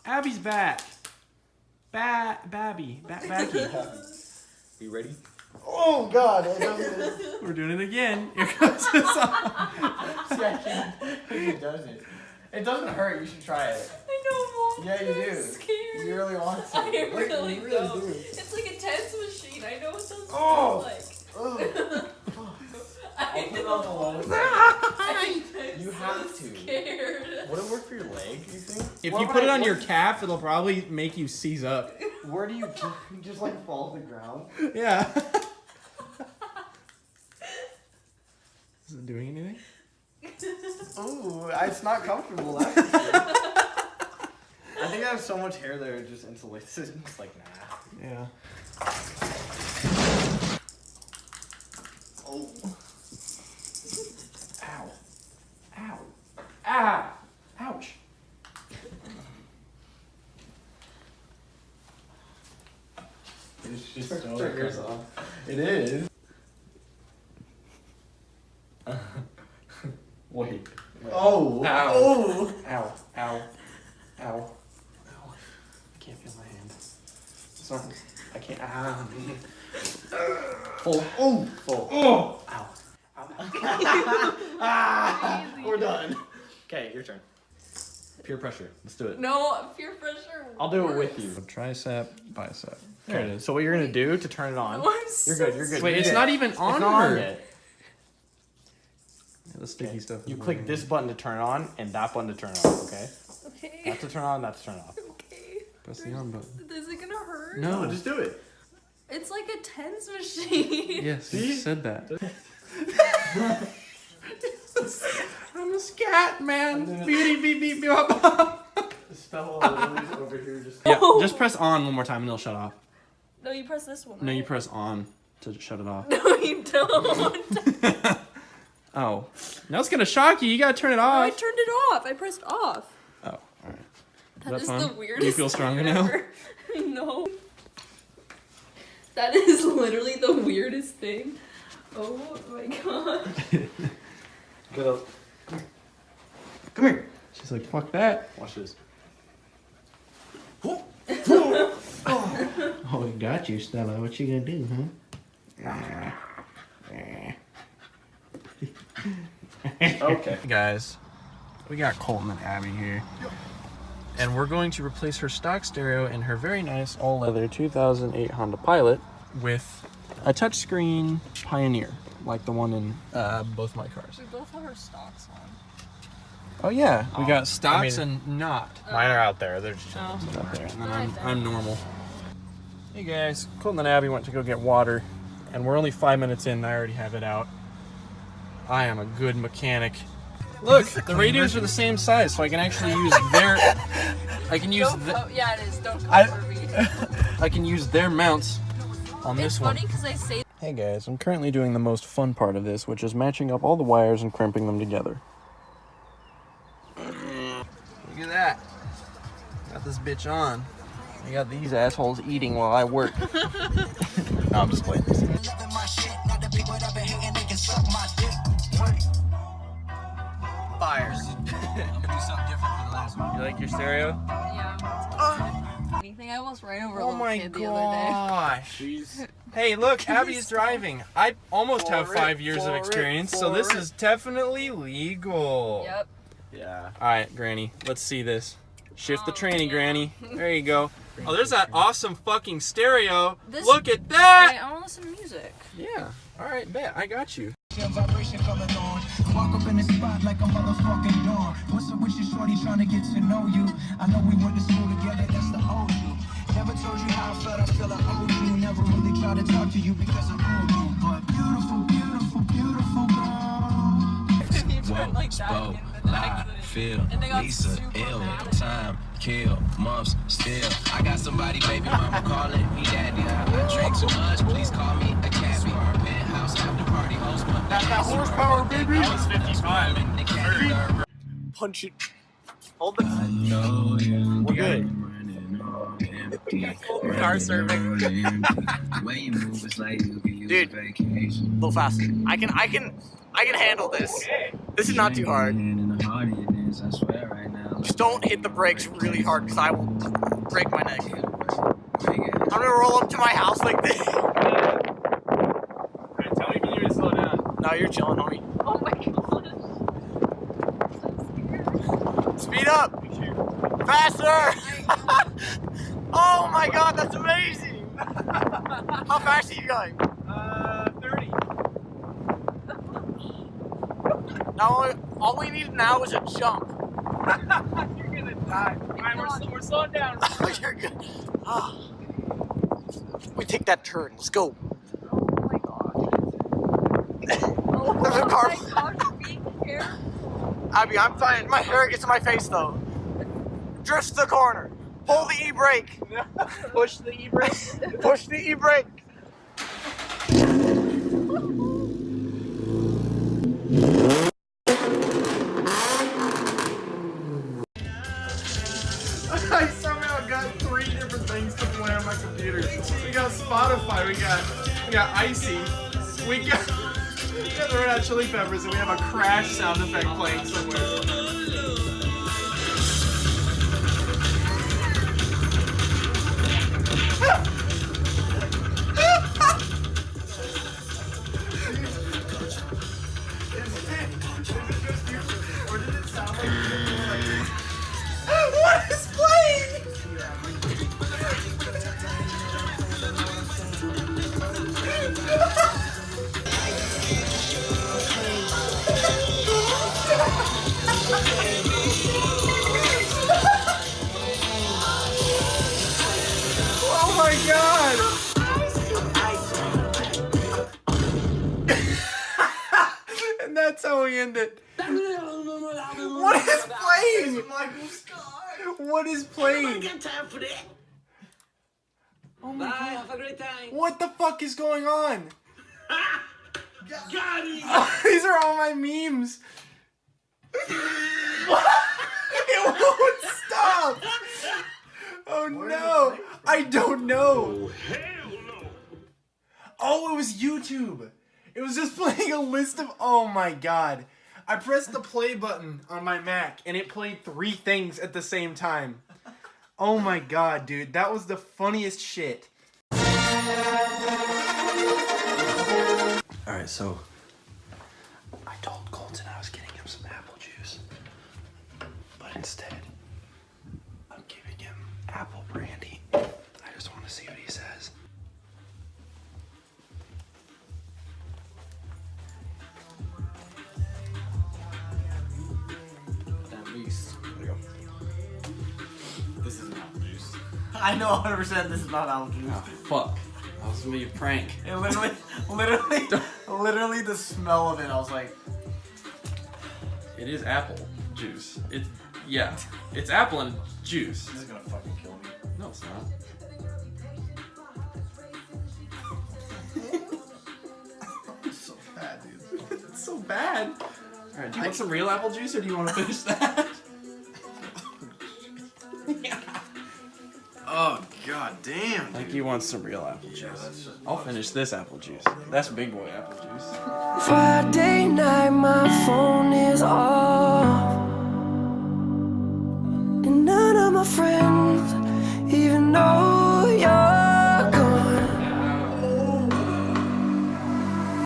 Abby's back. Backy. You ready? Oh God! We're doing it again. Here comes the song. See, I can't. He does it. It doesn't hurt. You should try it. I don't want Yeah, you do. I'm scared. You really want to. I Like, really you don't. do. It's like a tense machine. I know what those Oh. feel like. Ugh. I I'll put it on the low side. You have to. Scared. Would it work for your leg, you think? If What you would put it I- on your what- calf, it'll probably make you seize up. Where do you just like fall to the ground? Yeah. Is it doing anything? Ooh, it's not comfortable. That's for sure. I think I have so much hair there, it just insulates it. It's like, nah. Yeah. Oh. Ow. Ow. Ah. Ouch. It's just so off. It is. Wait. Oh. Ow. Oh. Ow. Ow. Ow. I can't feel my hand. Sorry. I can't. Full. Oh. Full. Oh. Ow. We're done. Okay, your turn. Peer pressure. Let's do it. No, peer pressure. I'll do it with you. Tricep, bicep. There it is. So what you're gonna do to turn it on? No, I'm You're so good. You're good. Wait, You're it's good. not even on It's not her. on yet. Yeah, the sticky stuff. You is click weird. this button to turn it on, and that button to turn it off. Okay. Okay. That's to turn on. That's to turn off. Okay. Press the on button. Is it gonna hurt? No. just do it. It's like a tense machine. Yes, you See? said that. I'm a scat man. Beauty beep beep beep. The spell over here just. Yeah, just press on one more time and it'll shut off. No, you press this one. No, you right? press on to shut it off. No, you don't. Oh. Now it's gonna shock you. You gotta turn it No, I off. turned it off. I pressed off. Oh, alright. That that is fun? the Do weirdest. you feel stronger thing now? ever. No. That is literally the weirdest thing. Oh my god. Get up. Come here. She's like, fuck that. Watch this. Oh, we got you, Stella. What you gonna do, huh? Okay. Guys, we got Colton and Abby here. And we're going to replace her stock stereo in her very nice all-leather 2008 Honda Pilot with a touchscreen Pioneer, like the one in both my cars. We both have our stocks on. Oh yeah, we got I stocks mean- and not Mine are out there. They're just. Oh. out there. And then Alright, I'm normal. Hey guys, Colton and Abby went to go get water, and we're only 5 minutes in and I already have it out. I am a good mechanic. Look, the radios are the same size, so I can actually use their. I can use. Yeah, it is. Don't I- cover me. I can use their mounts on It's this one. funny because I say. Hey guys, I'm currently doing the most fun part of this, which is matching up all the wires and crimping them together. Look at that. Got this bitch on. I got these assholes eating while I work. No, I'm just playing this. Fire. You like your stereo? Yeah. Anything. I almost ran over a Oh little my kid the other day. gosh. Hey, look, Abby's driving. I almost have 5 years of experience, so this is definitely legal. Yep. Yeah. All right, Granny, let's see this. Shift the tranny, yeah. Granny. There you go. Oh, there's that awesome fucking stereo. This- Look at that. Wait, I want to listen to music. Yeah. All right, bet. I got you. Vibration coming on. Walk up in the spot like a motherfucking dawn. What's up with your shorty trying to get to know you? I know we went to school together, that's the old you. Never told you how I felt, I feel I owed you. Never really tried to talk to you because I owe you. But beautiful, beautiful, beautiful girl. You turn like that in the next Feel, And they got Lisa, super ill, mad. time, kill, months, still. I got somebody, baby mama calling me daddy. I drank too much, please call me a cabbie. Penthouse after party host, but That's that horsepower, baby. I was 55. Punch it. Hold the. I know you. We're good. Car serving. The way you move is like you can use Dude. a vacation. A little faster. I can handle this. This is not too hard. In the heart of your dance, I swear right now. Just don't hit the brakes really hard because I will break my neck. I'm gonna roll up to my house like this. Alright, tell me if you need me to slow down. No, you're chilling, homie. Oh my gosh. Speed up! Faster! Oh my god, that's amazing! How fast are you going? 30. Now, all we need now is a jump. You're gonna die. Alright, we're slowing down. You're good. Ah. We take that turn. Let's go. Oh my gosh. There's a car. Oh my gosh, be careful. Abby, I'm fine. My hair gets in my face though. Drift to the corner. Pull the e-brake. Push the e-brake. Push the e-brake. I somehow got 3 different things to play on my computer. We got Spotify, we got Icy, we got the Red Hot Chili Peppers, and we have a crash sound effect playing somewhere. What is playing? Oh my god! And that's how we end it. What is playing? What is playing? Oh my god. Have a great time. What the fuck is going on? Got it. These are all my memes. It won't stop. Oh no. I don't know. Oh, it was YouTube. It was just playing a list of... Oh my god. I pressed the play button on my Mac and it played 3 things at the same time. Oh my god, dude. That was the funniest shit. Alright, so... I told Colton I was getting him some apple juice. But instead, I'm giving him apple brandy. I just want to see what he says. There you go. This is not juice. I know 100% this is not apple juice. Oh, fuck. That was gonna be a prank. It literally, literally the smell of it, I was like... It is apple juice. Yeah. It's apple and juice. This is gonna fucking kill me. No, it's not. It's so bad, dude. It's so bad. Alright, do you want some real apple juice or do you want to finish that? Oh, god damn, I think he wants some real apple juice. I'll finish this apple juice. That's big boy apple juice. Friday night, my phone is off, and none of my friends